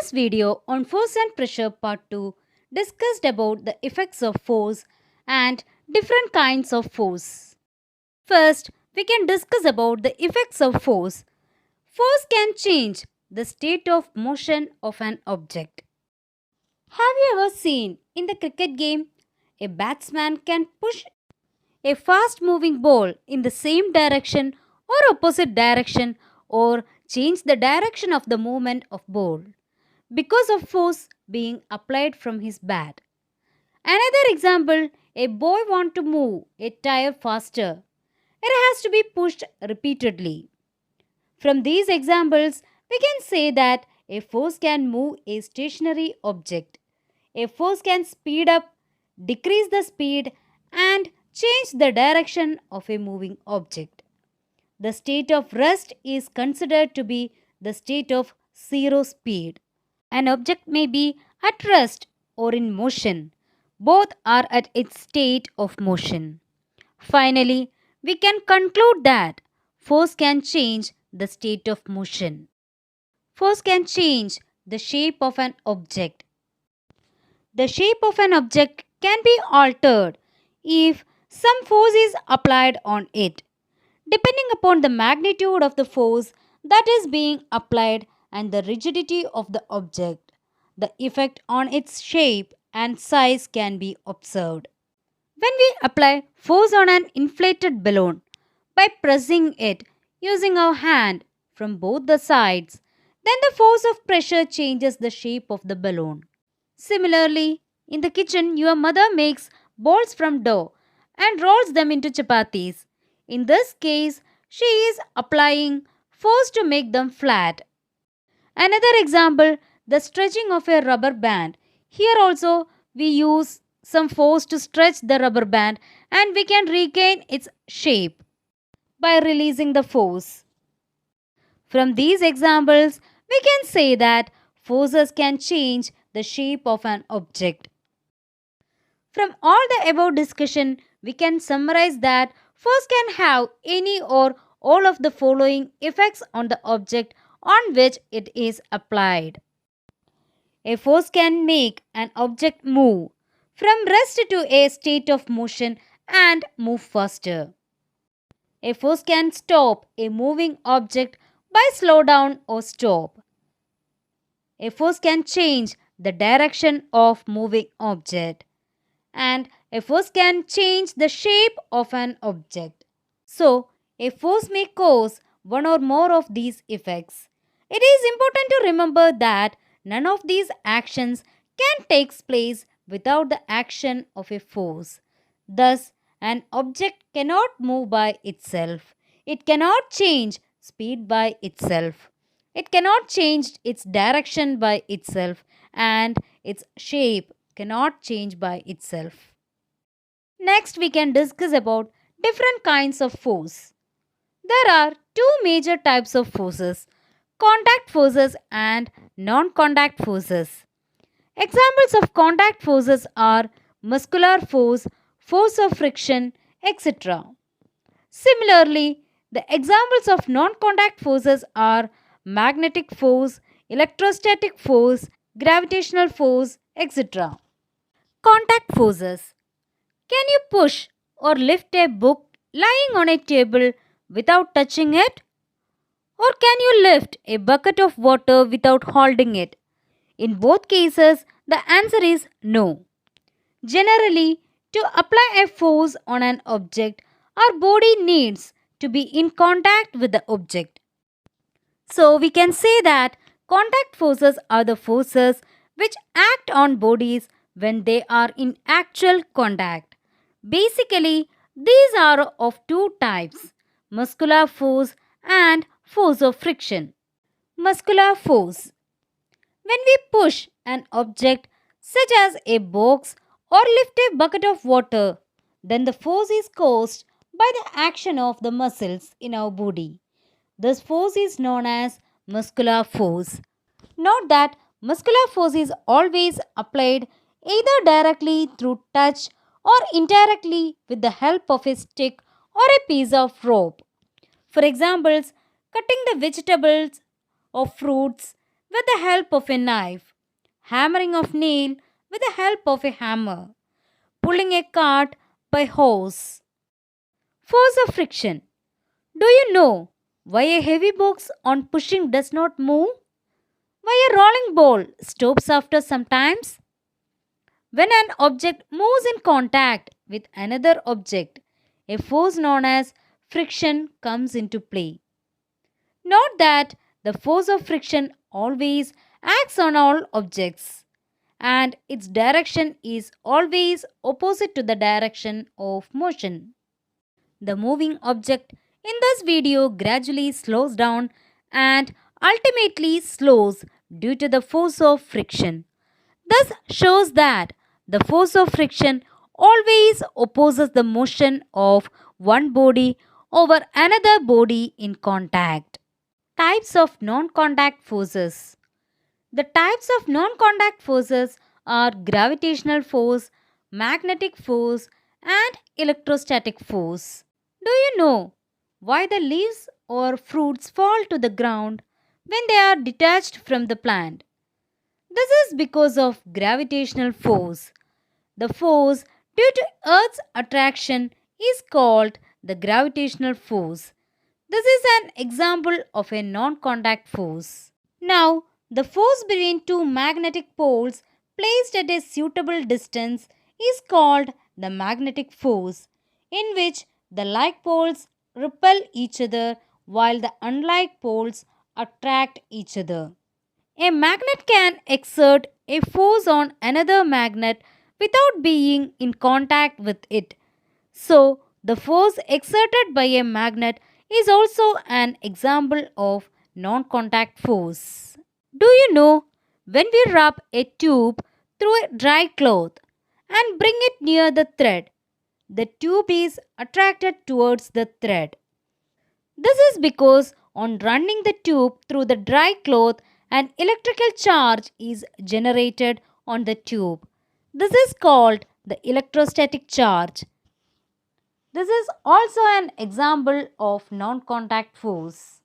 this video on force and pressure part 2 discussed about the effects of force and different kinds of force. First, we can discuss about the effects of force. Force can change the state of motion of an object. Have you ever seen in the cricket game a batsman can push a fast moving ball in the same direction or opposite direction or change the direction of the movement of ball because of force being applied from his bat. Another example, a boy want to move a tire faster. It has to be pushed repeatedly. From these examples, we can say that a force can move a stationary object. A force can speed up, decrease the speed, and change the direction of a moving object. The state of rest is considered to be the state of zero speed. An object may be at rest or in motion. Both are at its state of motion. Finally, we can conclude that force can change the state of motion. Force can change the shape of an object. The shape of an object can be altered if some force is applied on it. Depending upon the magnitude of the force that is being applied and the rigidity of the object, the effect on its shape and size can be observed. When we apply force on an inflated balloon by pressing it using our hand from both the sides, then the force of pressure changes the shape of the balloon. Similarly, in the kitchen, your mother makes balls from dough and rolls them into chapatis. In this case, she is applying force to make them flat. Another example, the stretching of a rubber band. Here also, we use some force to stretch the rubber band and we can regain its shape by releasing the force. From these examples, we can say that forces can change the shape of an object. From all the above discussion, we can summarize that force can have any or all of the following effects on the object on which it is applied. A force can make an object move from rest to a state of motion and move faster. A force can stop a moving object by slow down or stop. A force can change the direction of moving object. And a force can change the shape of an object. So, a force may cause one or more of these effects. It is important to remember that none of these actions can take place without the action of a force. Thus, an object cannot move by itself. It cannot change speed by itself. It cannot change its direction by itself, and its shape cannot change by itself. Next, we can discuss about different kinds of force. There are two major types of forces, contact forces and non-contact forces. Examples of contact forces are muscular force, force of friction, etc. Similarly, the examples of non-contact forces are magnetic force, electrostatic force, gravitational force, etc. Contact forces. Can you push or lift a book lying on a table without touching it? Or can you lift a bucket of water without holding it? In both cases, the answer is no. Generally, to apply a force on an object, our body needs to be in contact with the object. So, we can say that contact forces are the forces which act on bodies when they are in actual contact. Basically, these are of two types, muscular force and force of friction. Muscular force. When we push an object such as a box or lift a bucket of water, then the force is caused by the action of the muscles in our body. This force is known as muscular force. Note that muscular force is always applied either directly through touch or indirectly with the help of a stick or a piece of rope. For examples, cutting the vegetables or fruits, with the help of a knife, hammering of nail with the help of a hammer, pulling a cart by horse. Force of friction. Do you know why a heavy box on pushing does not move? Why a rolling ball stops after some times? When an object moves in contact with another object, a force known as friction comes into play. Note that the force of friction always acts on all objects and its direction is always opposite to the direction of motion. The moving object in this video gradually slows down and ultimately slows due to the force of friction. This shows that the force of friction always opposes the motion of one body over another body in contact. Types of non contact forces. The types of non contact forces are gravitational force, magnetic force, and electrostatic force. Do you know why the leaves or fruits fall to the ground when they are detached from the plant? This is because of gravitational force. The force due to Earth's attraction is called the gravitational force. This is an example of a non contact force. Now, the force between two magnetic poles placed at a suitable distance is called the magnetic force, in which the like poles repel each other while the unlike poles attract each other. A magnet can exert a force on another magnet without being in contact with it. So, the force exerted by a magnet is also an example of non contact force. Do you know when we rub a tube through a dry cloth and bring it near the thread, the tube is attracted towards the thread. This is because on running the tube through the dry cloth, an electrical charge is generated on the tube. This is called the electrostatic charge. This is also an example of non contact force.